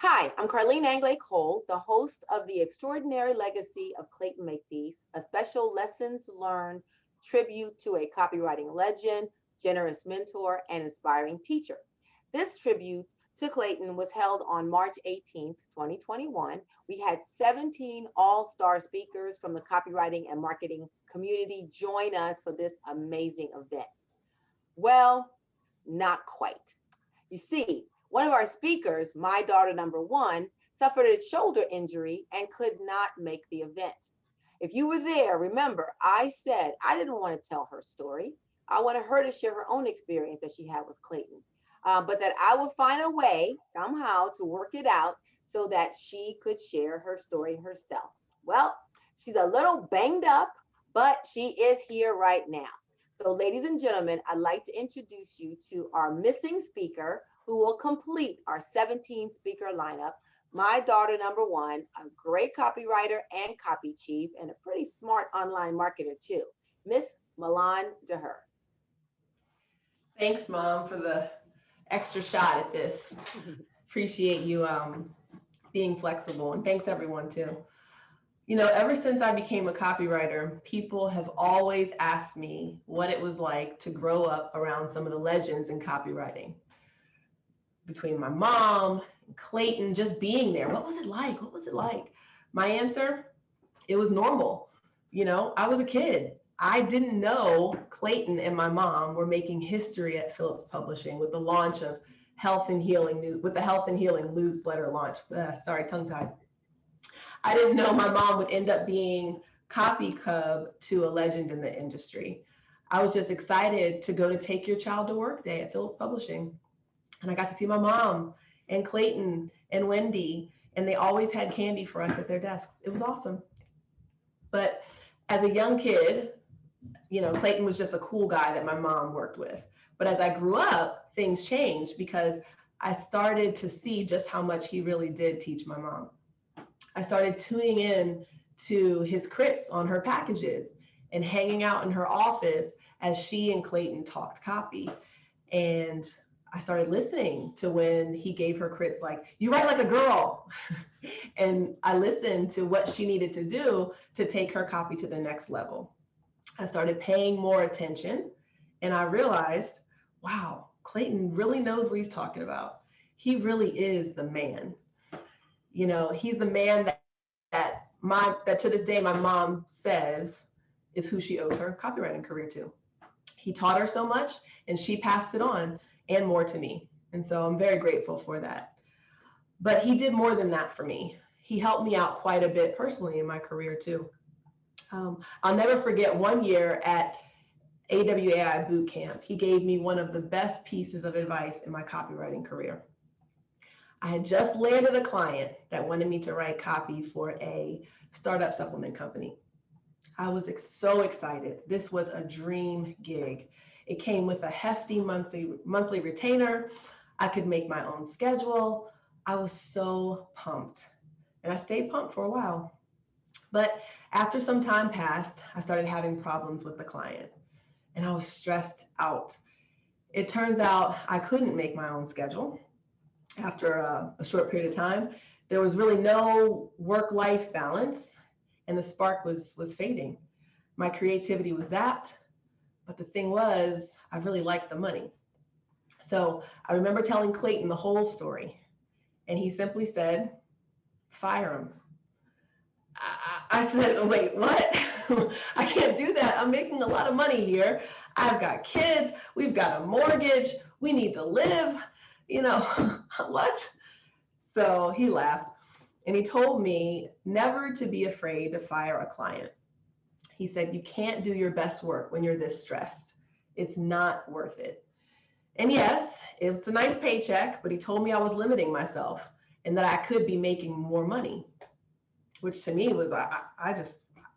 Hi, I'm Carlene Anglais Cole, the host of The Extraordinary Legacy of Clayton Makepeace, a special lessons learned tribute to a copywriting legend, generous mentor, and inspiring teacher. This tribute to Clayton was held on March 18th, 2021. We had 17 all-star speakers from the copywriting and marketing community join us for this amazing event. Well, not quite. You see, one of our speakers, my daughter number one, suffered a shoulder injury and could not make the event. If you were there, remember, I said I didn't want to tell her story. I wanted her to share her own experience that she had with Clayton, but that I would find a way somehow to work it out so that she could share her story herself. Well, she's a little banged up, but she is here right now. So, ladies and gentlemen, I'd like to introduce you to our missing speaker who will complete our 17 speaker lineup. My daughter, number one, a great copywriter and copy chief, and a pretty smart online marketer, too, Miss Milan Daher. Thanks, Mom, for the extra shot at this. Appreciate you being flexible, and thanks everyone too. You know, ever since I became a copywriter, people have always asked me what it was like to grow up around some of the legends in copywriting. Between my mom and Clayton, just being there, what was it like? What was it like? My answer, it was normal. You know, I was a kid. I didn't know Clayton and my mom were making history at Phillips Publishing with the launch of Health and Healing News, with the Health and Healing newsletter launch. Sorry, tongue tied. I didn't know my mom would end up being copy cub to a legend in the industry. I was just excited to go to Take Your Child to Work Day at Phillips Publishing. And I got to see my mom and Clayton and Wendy, and they always had candy for us at their desks. It was awesome. But as a young kid, you know, Clayton was just a cool guy that my mom worked with. But as I grew up, things changed because I started to see just how much he really did teach my mom. I started tuning in to his crits on her packages and hanging out in her office as she and Clayton talked copy. And I started listening to when he gave her crits like, "You write like a girl." And I listened to what she needed to do to take her copy to the next level. I started paying more attention and I realized, wow, Clayton really knows what he's talking about. He really is the man. You know, he's the man that to this day my mom says is who she owes her copywriting career to. He taught her so much and she passed it on and more to me. And so I'm very grateful for that. But he did more than that for me. He helped me out quite a bit personally in my career too. I'll never forget one year at AWAI boot camp. He gave me one of the best pieces of advice in my copywriting career. I had just landed a client that wanted me to write copy for a startup supplement company. I was so excited. This was a dream gig. It came with a hefty monthly retainer. I could make my own schedule. I was so pumped. And I stayed pumped for a while. But after some time passed, I started having problems with the client and I was stressed out. It turns out I couldn't make my own schedule. After a short period of time, there was really no work-life balance and the spark was fading. My creativity was zapped, but the thing was, I really liked the money. So I remember telling Clayton the whole story and he simply said, "Fire him." I said, "Wait, what? I can't do that. I'm making a lot of money here. I've got kids. We've got a mortgage. We need to live. You know, what?" So he laughed and he told me never to be afraid to fire a client. He said, "You can't do your best work when you're this stressed. It's not worth it." And yes, it's a nice paycheck, but he told me I was limiting myself and that I could be making more money, which to me was, I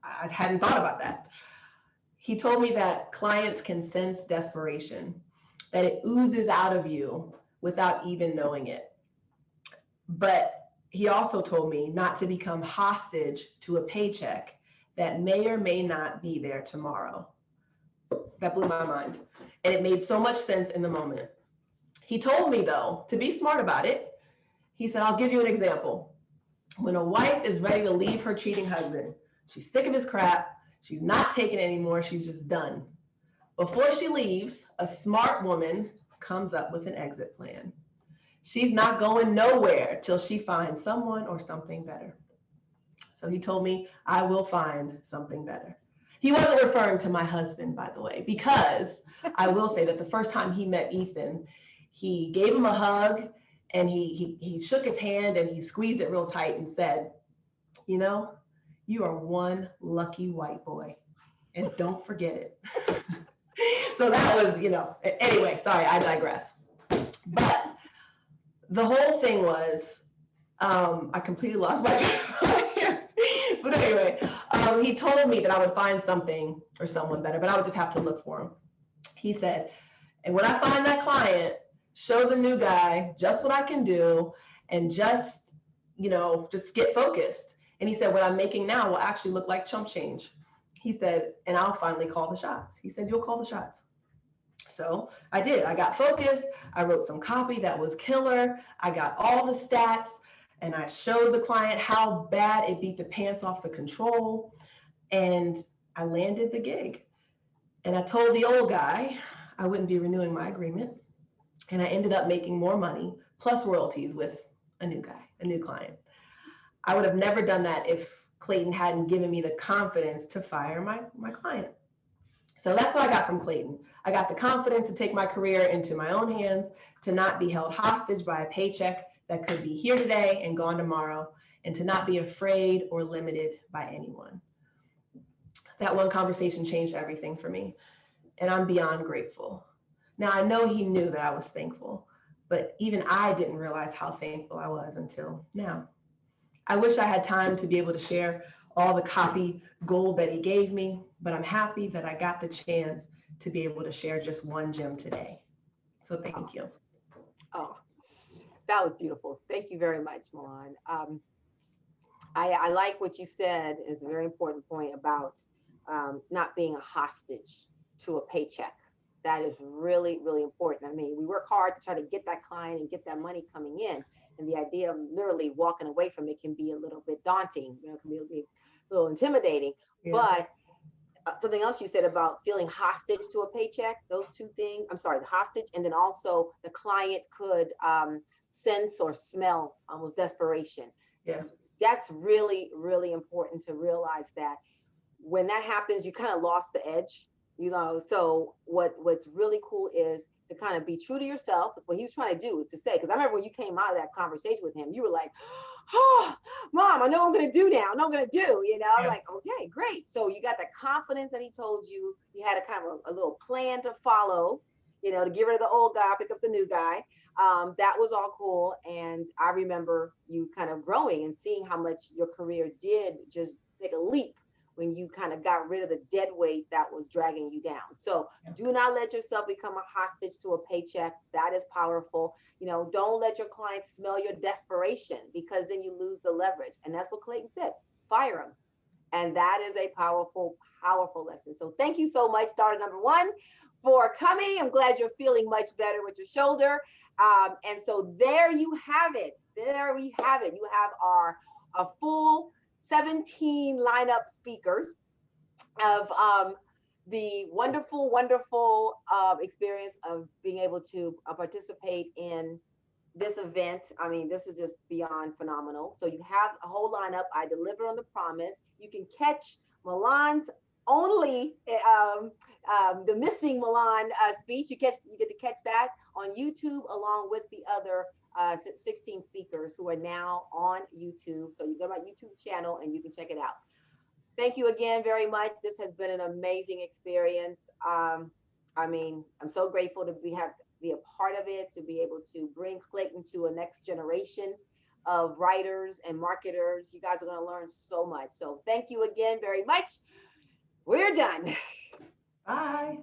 hadn't thought about that. He told me that clients can sense desperation, that it oozes out of you without even knowing it. But he also told me not to become hostage to a paycheck that may or may not be there tomorrow. That blew my mind. And it made so much sense in the moment. He told me, though, to be smart about it. He said, I'll give you an example. When a wife is ready to leave her cheating husband, she's sick of his crap, she's not taking it anymore, she's just done. Before she leaves, a smart woman comes up with an exit plan. She's not going nowhere till she finds someone or something better. So he told me, I will find something better. He wasn't referring to my husband, by the way, because I will say that the first time he met Ethan, he gave him a hug and he shook his hand and he squeezed it real tight and said, you know, you are one lucky white boy and don't forget it. So that was, anyway, sorry, I digress. But the whole thing was, I completely lost my train of thought here. But anyway, he told me that I would find something or someone better, but I would just have to look for him. He said, and when I find that client, show the new guy just what I can do and just get focused. And he said, what I'm making now will actually look like chump change. He said, and I'll finally call the shots. He said, you'll call the shots. So I did. I got focused. I wrote some copy that was killer. I got all the stats and I showed the client how bad it beat the pants off the control. And I landed the gig. And I told the old guy I wouldn't be renewing my agreement. And I ended up making more money plus royalties with a new guy, a new client. I would have never done that if Clayton hadn't given me the confidence to fire my client. So that's what I got from Clayton. I got the confidence to take my career into my own hands, to not be held hostage by a paycheck that could be here today and gone tomorrow, and to not be afraid or limited by anyone. That one conversation changed everything for me, and I'm beyond grateful. Now, I know he knew that I was thankful, but even I didn't realize how thankful I was until now. I wish I had time to be able to share all the copy gold that he gave me, but I'm happy that I got the chance to be able to share just one gem today. So thank you. Oh, that was beautiful. Thank you very much, Milan. I like what you said. Is a very important point about not being a hostage to a paycheck. That is really, really important. I mean, we work hard to try to get that client and get that money coming in. And the idea of literally walking away from it can be a little bit daunting, it can be a little intimidating. Yeah. But something else you said about feeling hostage to a paycheck, those two things, I'm sorry, the hostage, and then also the client could sense or smell almost desperation. Yes. That's really, really important to realize that when that happens, you kind of lost the edge, so what's really cool is to kind of be true to yourself. That's what he was trying to do, is to say, because I remember when you came out of that conversation with him, you were like, oh, Mom, I know what I'm going to do now. I know what I'm going to do, I'm like, okay, great. So you got the confidence that he told you. You had a kind of a little plan to follow, to get rid of the old guy, pick up the new guy. That was all cool. And I remember you kind of growing and seeing how much your career did just take a leap when you kind of got rid of the dead weight that was dragging you down. So do not let yourself become a hostage to a paycheck. That is powerful. Don't let your clients smell your desperation, because then you lose the leverage. And that's what Clayton said, fire him. And that is a powerful, powerful lesson. So thank you so much, starter number one, for coming. I'm glad you're feeling much better with your shoulder. And so there you have it. There we have it. You have a full 17 lineup speakers of the wonderful, wonderful experience of being able to participate in this event. I mean, this is just beyond phenomenal. So you have a whole lineup. I deliver on the promise. You can catch Milan's only the missing Milan speech. You get to catch that on YouTube along with the other 16 speakers who are now on YouTube. So you go to my YouTube channel and you can check it out. Thank you again very much. This has been an amazing experience. I'm so grateful to be a part of it, to be able to bring Clayton to a next generation of writers and marketers. You guys are going to learn so much. So thank you again very much. We're done. Bye.